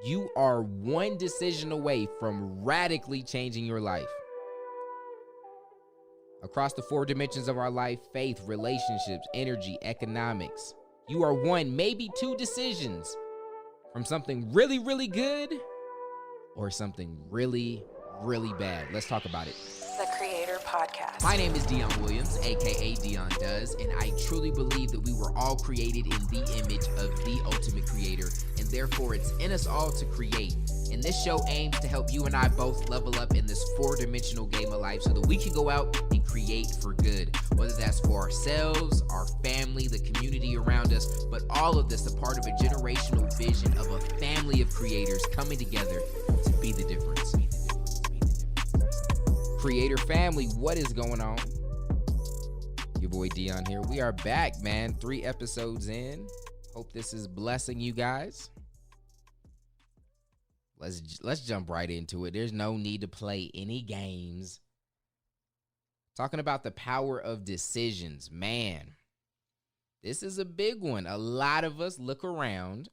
You are one decision away from radically changing your life. Across the 4 dimensions of our life: faith, relationships, energy, economics. You are one, maybe 2 decisions from something really, really good or something really, really bad. Let's talk about it. The Creator Podcast. My name is Dion Williams, aka Dion Does, and I truly believe that we were all created in the image of the ultimate creator, and therefore it's in us all to create. And this show aims to help you and I both level up in this 4-dimensional game of life so that we can go out and create for good, whether that's for ourselves, our family, the community around us, but all of this a part of a generational vision of a family of creators coming together to be the difference. Creator family, what is going on? Your boy Dion here. We are back, man. 3 episodes in. Hope this is blessing you guys. Let's jump right into it. There's no need to play any games. Talking about the power of decisions. Man, this is a big one. A lot of us look around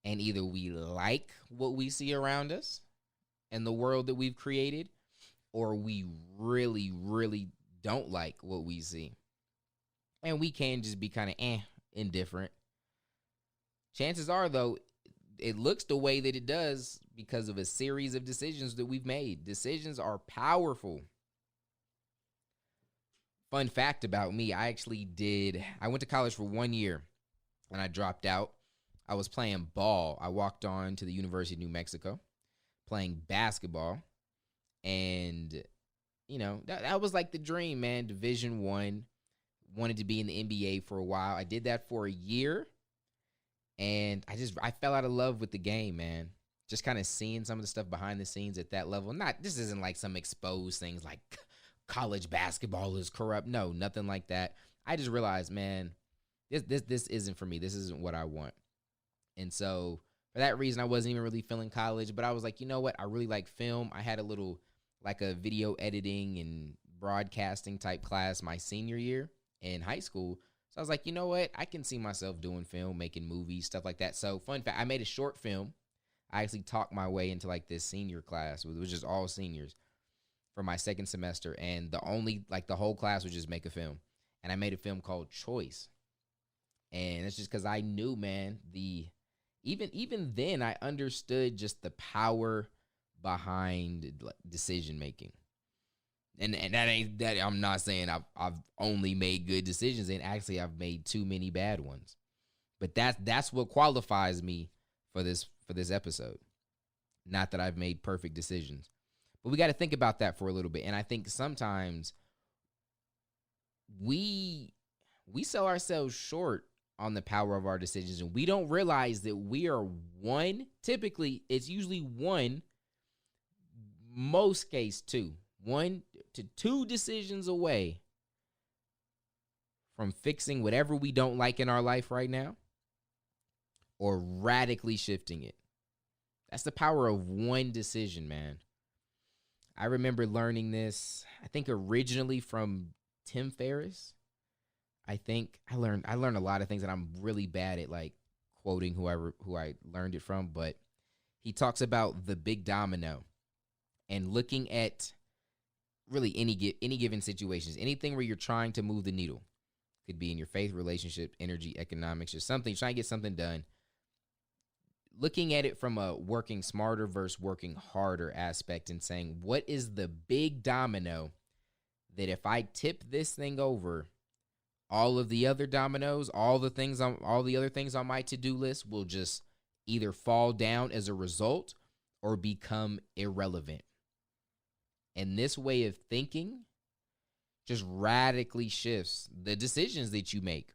and either we like what we see around us and the world that we've created, or we really, really don't like what we see. And we can just be kind of indifferent. Chances are, though, it looks the way that it does because of a series of decisions that we've made. Decisions are powerful. Fun fact about me, I went to college for 1 year and I dropped out. I was playing ball. I walked on to the University of New Mexico playing basketball. And, you know, that was like the dream, man. Division I. Wanted to be in the NBA for a while. I did that for a year. And I fell out of love with the game, man. Just kind of seeing some of the stuff behind the scenes at that level. This isn't like some exposed things like college basketball is corrupt. No, nothing like that. I just realized, man, this isn't for me. This isn't what I want. And so for that reason, I wasn't even really feeling college. But I was like, you know what? I really like film. I had a video editing and broadcasting type class my senior year in high school. So I was like, you know what? I can see myself doing film, making movies, stuff like that. So fun fact, I made a short film. I actually talked my way into like this senior class. It was just all seniors for my second semester. And the whole class would just make a film. And I made a film called Choice. And it's just because I knew, man, even then I understood just the power behind decision making. And that I'm not saying I've only made good decisions, and actually I've made too many bad ones. But that's what qualifies me for this episode. Not that I've made perfect decisions. But we got to think about that for a little bit. And I think sometimes we sell ourselves short on the power of our decisions, and we don't realize that we are one. Typically, it's usually one, most case 1 to 2 decisions away from fixing whatever we don't like in our life right now or radically shifting it. That's the power of one decision, man. I remember learning this, I think originally from Tim Ferriss. I think I learned a lot of things, and I'm really bad at like quoting who I learned it from, but he talks about the big domino and looking at really any given situations, anything where you're trying to move the needle. Could be in your faith, relationship, energy, economics, or something, trying to get something done. Looking at it from a working smarter versus working harder aspect and saying, what is the big domino that if I tip this thing over, all of the other dominoes, all the other things on my to-do list will just either fall down as a result or become irrelevant. And this way of thinking just radically shifts the decisions that you make,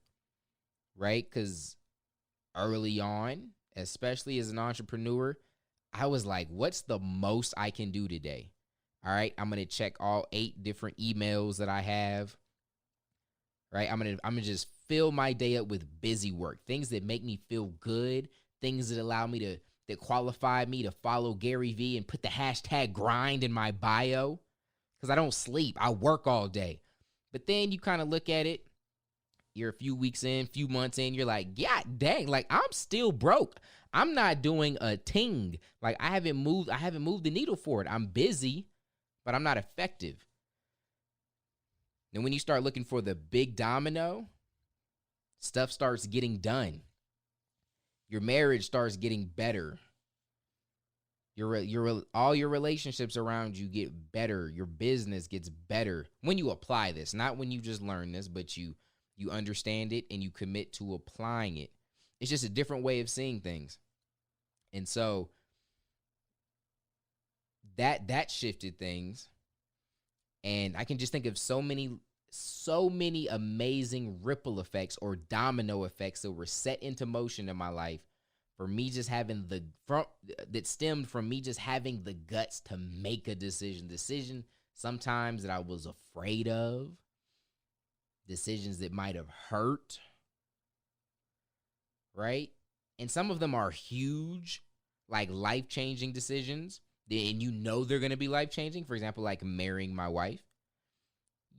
right? Because early on, especially as an entrepreneur, I was like, what's the most I can do today? All right, I'm going to check all 8 different emails that I have, right? I'm going to just fill my day up with busy work, things that make me feel good, things that allow me that qualify me to follow Gary Vee and put the hashtag grind in my bio, because I don't sleep. I work all day. But then you kind of look at it you're a few weeks in, few months in, you're like, yeah, dang, like I'm still broke. I'm not doing a ting. Like I haven't moved the needle forward. I'm busy, but I'm not effective. And when you start looking for the big domino, stuff starts getting done. Your marriage starts getting better. All your relationships around you get better. Your business gets better when you apply this, not when you just learn this, but you understand it and you commit to applying it. It's just a different way of seeing things. And so that shifted things. And I can just think of so many amazing ripple effects or domino effects that were set into motion in my life for me just having that stemmed from me just having the guts to make a decision sometimes that I was afraid of, decisions that might have hurt, right? And some of them are huge, like life-changing decisions, and you know they're going to be life-changing. For example, like marrying my wife.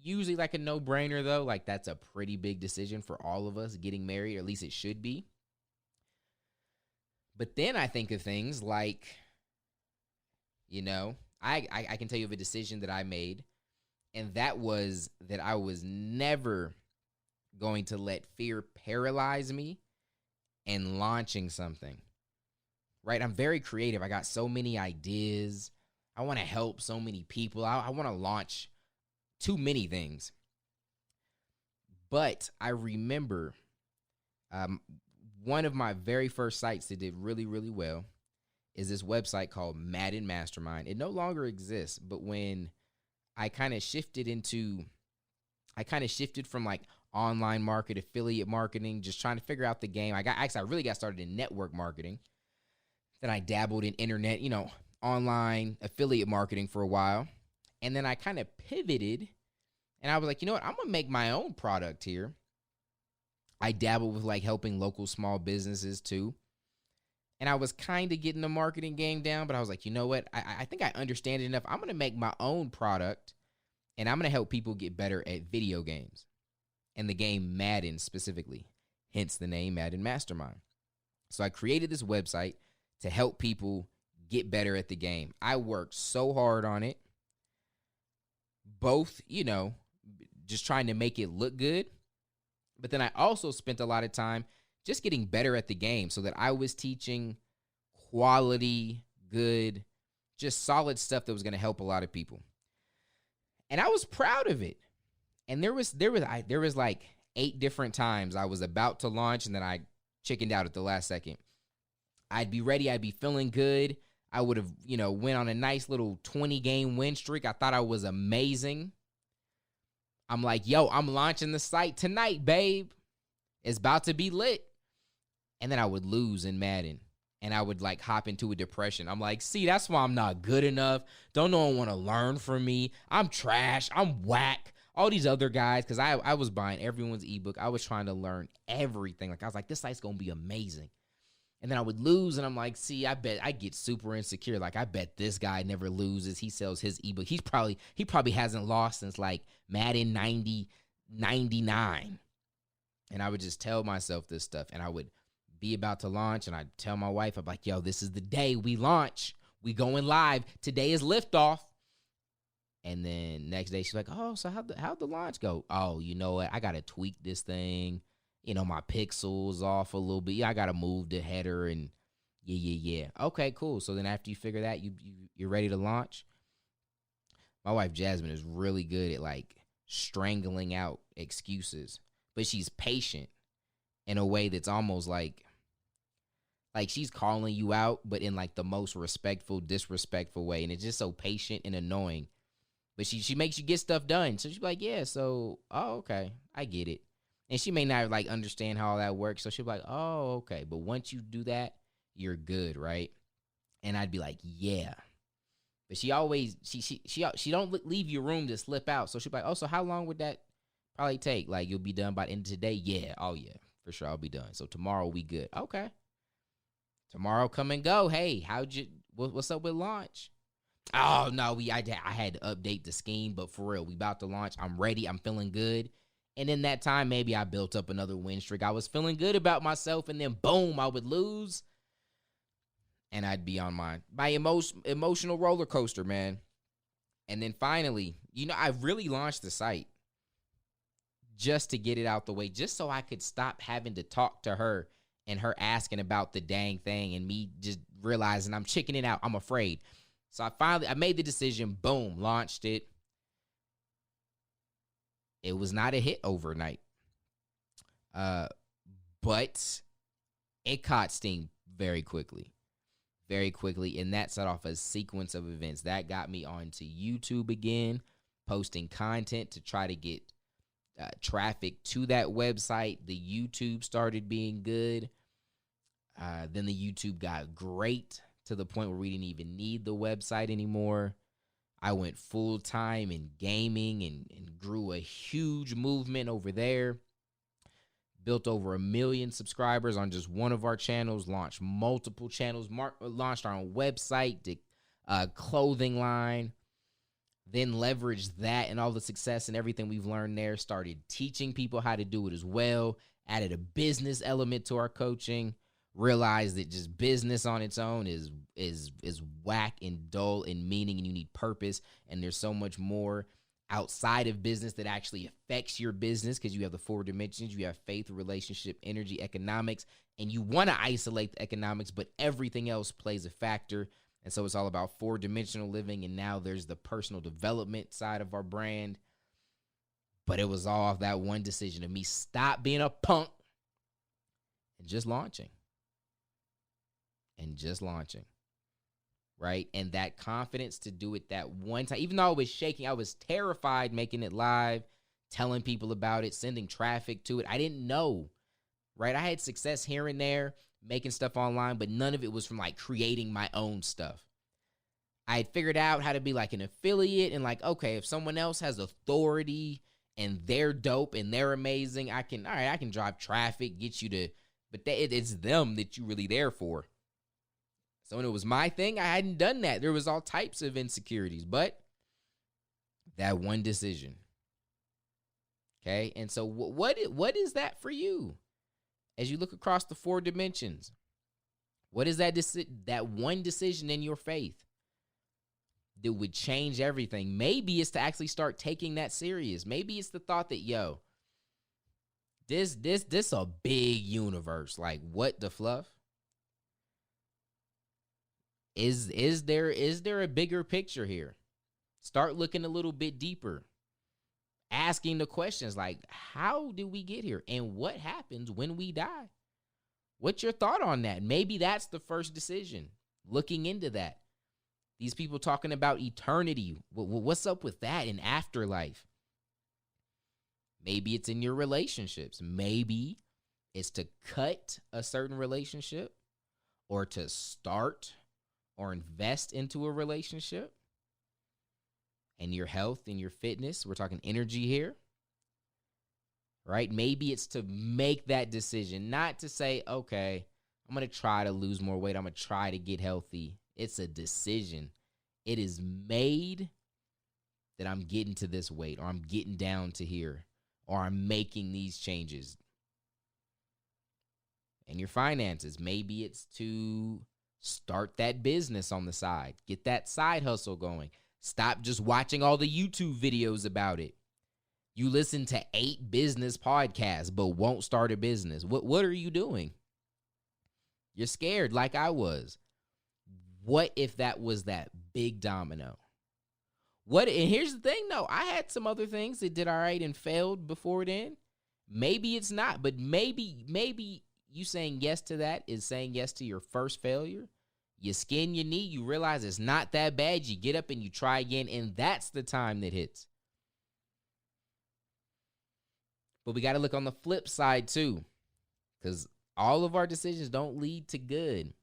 Usually like a no-brainer, though. Like that's a pretty big decision for all of us, getting married, or at least it should be. But then I think of things like, I can tell you of a decision that I made, and that was that I was never going to let fear paralyze me in launching something, right? I'm very creative. I got so many ideas. I want to help so many people. I want to launch too many things. But I remember one of my very first sites that did really, really well is this website called Madden Mastermind. It no longer exists, but when I kind of shifted from like online market, affiliate marketing, just trying to figure out the game. I really got started in network marketing. Then I dabbled in internet, online affiliate marketing for a while. And then I kind of pivoted and I was like, you know what? I'm going to make my own product here. I dabbled with like helping local small businesses too. And I was kind of getting the marketing game down, but I was like, you know what? I think I understand it enough. I'm going to make my own product and I'm going to help people get better at video games and the game Madden specifically, hence the name Madden Mastermind. So I created this website to help people get better at the game. I worked so hard on it, both, just trying to make it look good. But then I also spent a lot of time just getting better at the game so that I was teaching quality, good, just solid stuff that was going to help a lot of people. And I was proud of it. And there was like 8 different times I was about to launch and then I chickened out at the last second. I'd be ready. I'd be feeling good. I would have, went on a nice little 20-game win streak. I thought I was amazing. I'm like, yo, I'm launching the site tonight, babe. It's about to be lit. And then I would lose in Madden. And I would like hop into a depression. I'm like, see, that's why I'm not good enough. Don't no one want to learn from me. I'm trash. I'm whack. All these other guys, because I was buying everyone's ebook. I was trying to learn everything. Like I was like, this site's going to be amazing. And then I would lose, and I'm like, see, I bet I get super insecure. Like, I bet this guy never loses. He sells his ebook. He probably hasn't lost since like Madden 99. And I would just tell myself this stuff, and I would be about to launch, and I'd tell my wife, I'm like, yo, this is the day we launch. We going live. Today is liftoff. And then next day, she's like, oh, so how'd the launch go? Oh, you know what? I got to tweak this thing. My pixels off a little bit. Yeah, I got to move the header and yeah. Okay, cool. So then after you figure that, you're ready to launch. My wife, Jasmine, is really good at like strangling out excuses, but she's patient in a way that's almost like she's calling you out, but in like the most respectful, disrespectful way. And it's just so patient and annoying, but she makes you get stuff done. So she's like, yeah, so, oh, okay, I get it. And she may not like understand how all that works. So she'll be like, oh, okay. But once you do that, you're good, right? And I'd be like, yeah. But she always, she don't leave you room to slip out. So she'll be like, oh, so how long would that probably take? Like, you'll be done by the end of today? Yeah. Oh, yeah. For sure, I'll be done. So tomorrow we good. Okay. Tomorrow come and go. Hey, what's up with launch? Oh, no, I had to update the scheme. But for real, we about to launch. I'm ready. I'm feeling good. And in that time, maybe I built up another win streak. I was feeling good about myself, and then boom, I would lose. And I'd be on my emotional roller coaster, man. And then finally, I really launched the site just to get it out the way, just so I could stop having to talk to her and her asking about the dang thing and me just realizing I'm chickening out. I'm afraid. So I made the decision, boom, launched it. It was not a hit overnight. But it caught steam very quickly. Very quickly. And that set off a sequence of events. That got me onto YouTube again, posting content to try to get traffic to that website. The YouTube started being good. Then the YouTube got great to the point where we didn't even need the website anymore. I went full time in gaming and grew a huge movement over there. Built over 1 million subscribers on just one of our channels, launched multiple channels, launched our own website, clothing line, then leveraged that and all the success and everything we've learned there, started teaching people how to do it as well, added a business element to our coaching, realized that just business on its own is whack and dull in meaning, and you need purpose, and there's so much more outside of business that actually affects your business, because you have the 4 dimensions. You have faith, relationship, energy, economics, and you want to isolate the economics, but everything else plays a factor. And so it's all about 4-dimensional living, and now there's the personal development side of our brand. But it was all that one decision of me stop being a punk and just launching. Right? And that confidence to do it that one time, even though I was shaking, I was terrified making it live, telling people about it, sending traffic to it. I didn't know, right? I had success here and there, making stuff online, but none of it was from like creating my own stuff. I had figured out how to be like an affiliate and like, okay, if someone else has authority and they're dope and they're amazing, I can drive traffic, get you to, but it's them that you're really there for. So when it was my thing, I hadn't done that. There was all types of insecurities, but that one decision. Okay? And so what is that for you? As you look across the 4 dimensions, what is that one decision in your faith that would change everything? Maybe it's to actually start taking that serious. Maybe it's the thought that, this a big universe. Like, what the fluff? Is there a bigger picture here? Start looking a little bit deeper. Asking the questions like, how did we get here? And what happens when we die? What's your thought on that? Maybe that's the first decision. Looking into that. These people talking about eternity. What's up with that in afterlife? Maybe it's in your relationships. Maybe it's to cut a certain relationship or to start or invest into a relationship. And your health and your fitness. We're talking energy here. Right? Maybe it's to make that decision. Not to say, okay, I'm going to try to lose more weight. I'm going to try to get healthy. It's a decision. It is made that I'm getting to this weight, or I'm getting down to here, or I'm making these changes. And your finances. Maybe it's to start that business on the side. Get that side hustle going. Stop just watching all the YouTube videos about it. You listen to 8 business podcasts, but won't start a business. What are you doing? You're scared like I was. What if that was that big domino? And here's the thing, though. I had some other things that did all right and failed before then. Maybe it's not, but maybe you saying yes to that is saying yes to your first failure. You skin your knee, you realize it's not that bad, you get up and you try again, and that's the time that hits. But we got to look on the flip side too, because all of our decisions don't lead to good.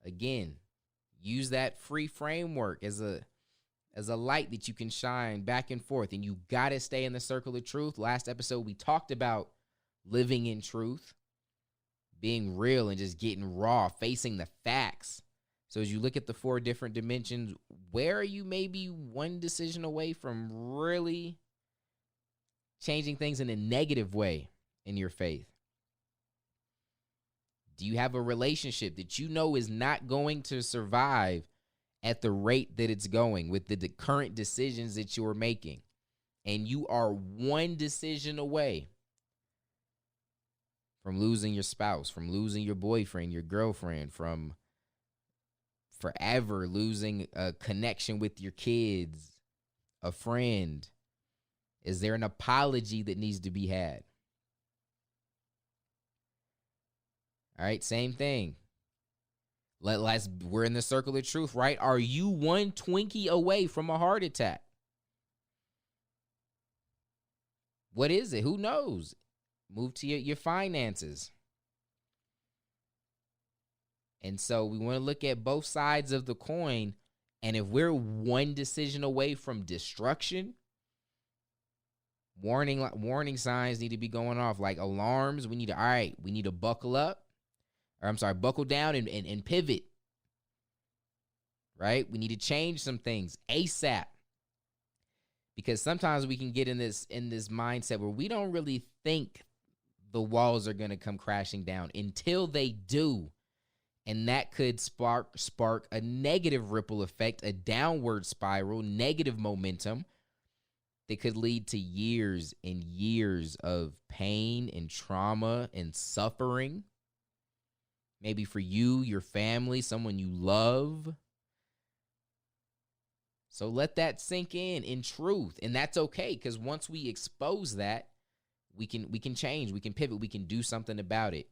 Again, use that free framework as a light that you can shine back and forth, and you got to stay in the circle of truth. Last episode, we talked about living in truth. Being real and just getting raw, facing the facts. So as you look at the 4 different dimensions, where are you maybe one decision away from really changing things in a negative way in your faith? Do you have a relationship that you know is not going to survive at the rate that it's going with the current decisions that you're making? And you are one decision away from losing your spouse, from losing your boyfriend, your girlfriend, from forever losing a connection with your kids, a friend. Is there an apology that needs to be had? All right, same thing. We're in the circle of truth, right? Are you one Twinkie away from a heart attack? What is it? Who knows? Move to your finances. And so we want to look at both sides of the coin. And if we're one decision away from destruction, warning signs need to be going off, like alarms. We need to buckle up. Buckle down and pivot. Right? We need to change some things ASAP. Because sometimes we can get in this mindset where we don't really think the walls are going to come crashing down until they do. And that could spark a negative ripple effect, a downward spiral, negative momentum that could lead to years and years of pain and trauma and suffering. Maybe for you, your family, someone you love. So let that sink in truth. And that's okay, because once we expose that, we can change, we can pivot, we can do something about it.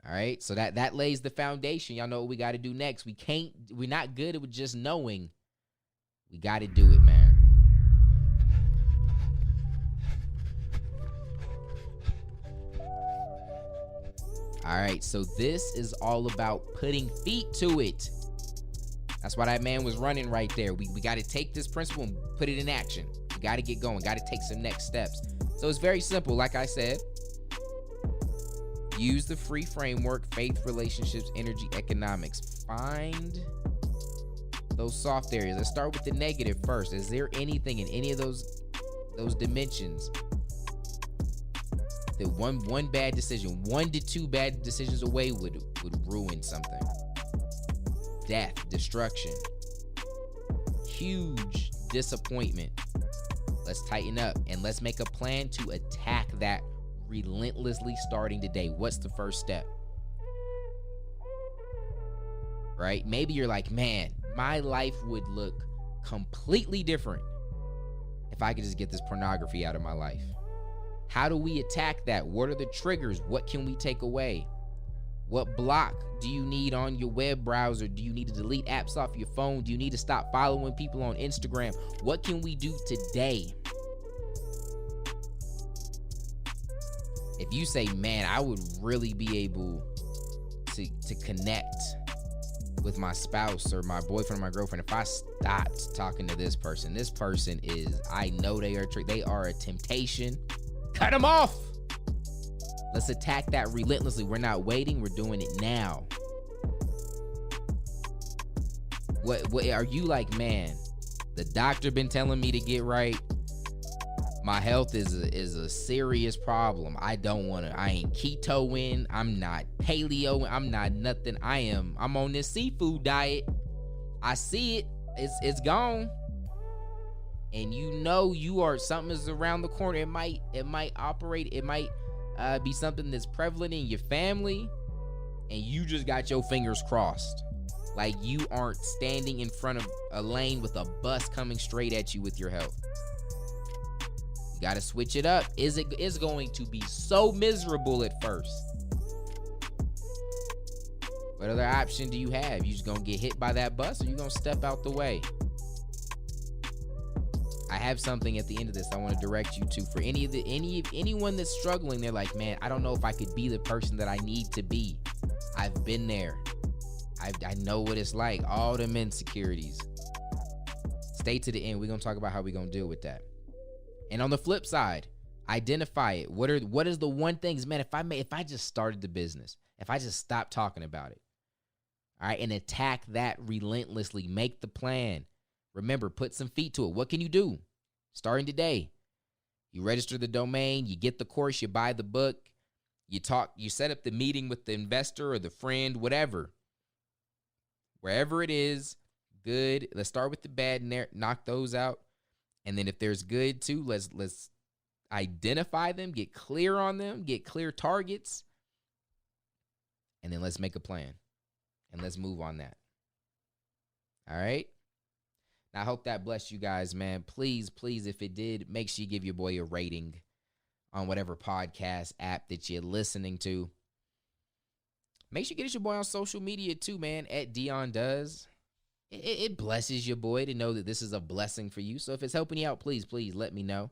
All right, so that lays the foundation. Y'all know what we got to do next. We're not good at just knowing. We got to do it, man. All right, so this is all about putting feet to it. That's why that man was running right there. We got to take this principle and put it in action. We got to get going, got to take some next steps. So it's very simple. Like I said, use the free framework, faith, relationships, energy, economics. Find those soft areas. Let's start with the negative first. Is there anything in any of those dimensions that one bad decision, 1 to 2 bad decisions away would ruin something? Death, destruction, huge disappointment. Let's tighten up and let's make a plan to attack that relentlessly starting today. What's the first step? Right? Maybe you're like, man, my life would look completely different if I could just get this pornography out of my life. How do we attack that? What are the triggers? What can we take away? What block do you need on your web browser? Do you need to delete apps off your phone? Do you need to stop following people on Instagram? What can we do today? If you say, man, I would really be able to connect with my spouse or my boyfriend or my girlfriend if I stopped talking to this person. This person is, I know they are a temptation. Cut them off. Let's attack that relentlessly. We're not waiting. We're doing it now. What are you like, man? The doctor been telling me to get right. My health is a serious problem. I ain't ketoing. I'm not paleo. I'm not nothing. I'm on this seafood diet. I see it. It's gone. And something is around the corner. It might operate. It might be something that's prevalent in your family, and you just got your fingers crossed. Like you aren't standing in front of a lane with a bus coming straight at you with your health. You got to switch it up. It's going to be so miserable at first. What other option do you have? You just going to get hit by that bus, or you going to step out the way? I have something at the end of this I want to direct you to for anyone that's struggling. They're like, man, I don't know if I could be the person that I need to be. I've been there. I know what it's like. All them insecurities. Stay to the end. We're going to talk about how we're going to deal with that. And on the flip side, identify it. What is the one things, man, if I just started the business, if I just stopped talking about it, all right, and attack that relentlessly, make the plan. Remember, put some feet to it. What can you do? Starting today, You register the domain, you get the course, you buy the book, you set up the meeting with the investor or the friend, whatever. Wherever it is, good. Let's start with the bad and there, knock those out. And then if there's good too, let's identify them, get clear on them, get clear targets. And then let's make a plan. And let's move on that. All right? Now, I hope that blessed you guys, man. Please, if it did, make sure you give your boy a rating on whatever podcast app that you're listening to. Make sure you get your boy on social media too, man, at Dion Does. It blesses your boy to know that this is a blessing for you. So if it's helping you out, please let me know.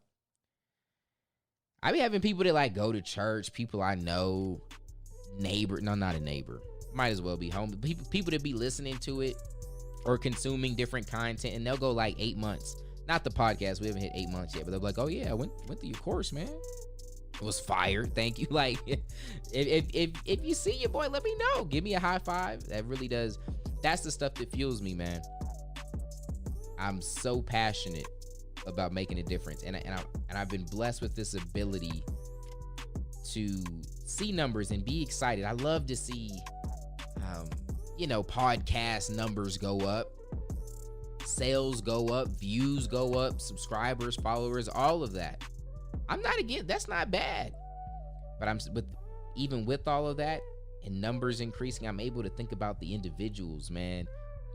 I be having people that like go to church, people I know, not a neighbor. Might as well be home. People that be listening to it or consuming different content, and they'll go like 8 months. Not the podcast. We haven't hit 8 months yet, but they'll be like, oh yeah, I went through your course, man. It was fire. Thank you. Like, if you see your boy, let me know. Give me a high five. That really does. That's the stuff that fuels me, man. I'm so passionate about making a difference, and I've been blessed with this ability to see numbers and be excited. I love to see, podcast numbers go up, sales go up, views go up, subscribers, followers, all of that. I'm not against. That's not bad, but even with all of that and numbers increasing, I'm able to think about the individuals, man.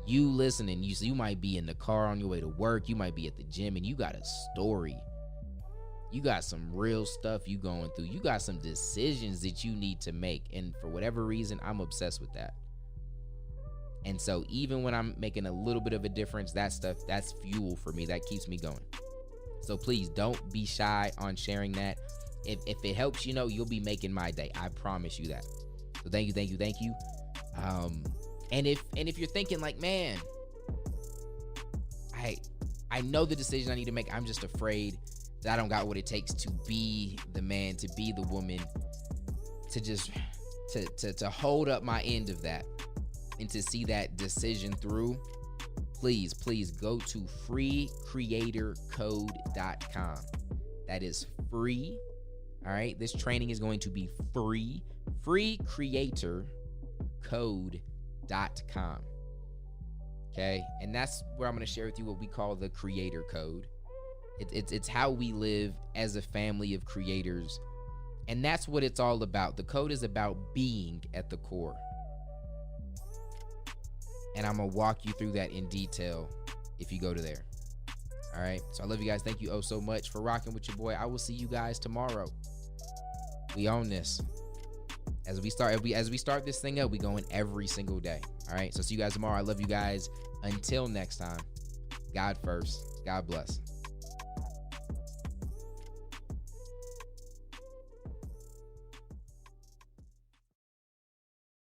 You listening, you might be in the car on your way to work, you might be at the gym, and you got a story. You got some real stuff you going through. You got some decisions that you need to make, and for whatever reason, I'm obsessed with that. And so even when I'm making a little bit of a difference, that stuff, that's fuel for me. That keeps me going. So please don't be shy on sharing that. If it helps, you'll be making my day. I promise you that. So thank you. And if you're thinking like, man, I know the decision I need to make. I'm just afraid that I don't got what it takes to be the man, to be the woman, to just to hold up my end of that and to see that decision through. Please go to freecreatorcode.com. That is free. All right. This training is going to be free. freecreatorcode.com. Okay. And that's where I'm going to share with you what we call the creator code. It's how we live as a family of creators. And that's what it's all about. The code is about being at the core. And I'm going to walk you through that in detail if you go to there. All right. So I love you guys. Thank you so much for rocking with your boy. I will see you guys tomorrow. We own this. As we start this thing up, we going every single day. All right. So see you guys tomorrow. I love you guys. Until next time, God first. God bless.